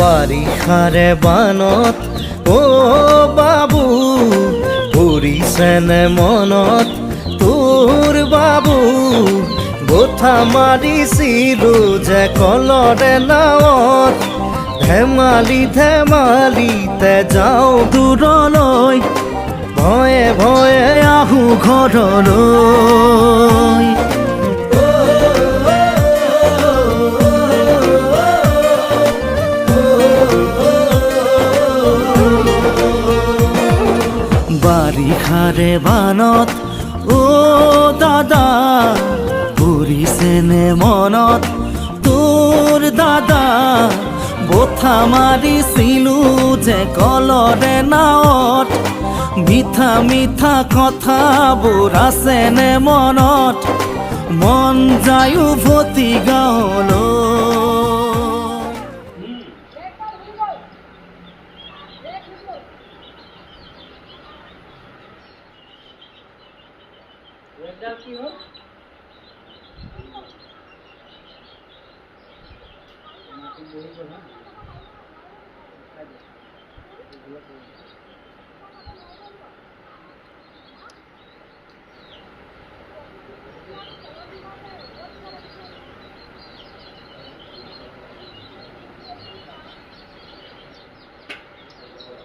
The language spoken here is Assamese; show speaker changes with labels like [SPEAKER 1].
[SPEAKER 1] বাৰিষাৰে বানত বাবু পৰিছেনে মনত তোৰ বাবু গোঠা মাৰিছিলো যে কলৰে নাৱত ধেমালিতে যাওঁ দূৰলৈ ভয়ে ভয়ে আহোঁ ঘৰলৈ বাৰিষাৰে বানত দাদা পৰিছেনে মনত তোৰ দাদা বঠা মাৰিছিলো যে কলৰে নাৱত মিঠা মিঠা কথাবোৰ আছেনে মনত মন যায় উভতি গাঁৱলৈ
[SPEAKER 2] কি হ'ল মাটি বহি গ'ল হা